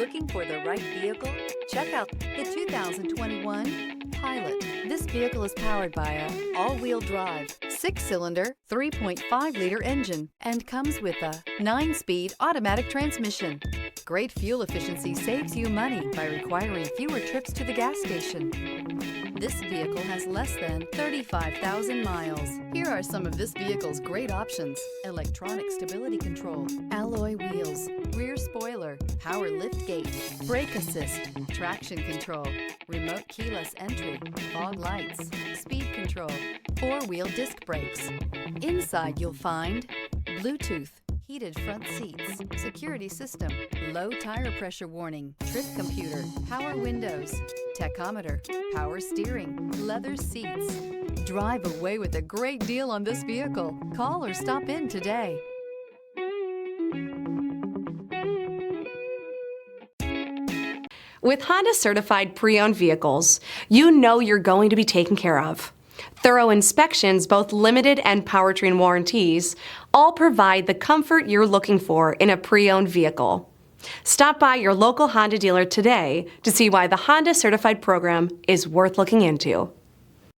Looking for the right vehicle? Check out the 2021 Pilot. This vehicle is powered by a all-wheel drive, 6-cylinder, 3.5-liter engine and comes with a 9-speed automatic transmission. Great fuel efficiency saves you money by requiring fewer trips to the gas station. This vehicle has less than 35,000 miles. Here are some of this vehicle's great options: electronic stability control, alloy wheels, rear spoiler, power liftgate, brake assist, traction control, remote keyless entry, fog lights, speed control, 4-wheel disc brakes. Inside you'll find Bluetooth, heated front seats, security system, low tire pressure warning, trip computer, power windows, tachometer, power steering, leather seats. Drive away with a great deal on this vehicle. Call or stop in today. With Honda certified pre-owned vehicles, you know you're going to be taken care of. Thorough inspections, both limited and powertrain warranties, all provide the comfort you're looking for in a pre-owned vehicle. Stop by your local Honda dealer today to see why the Honda Certified program is worth looking into.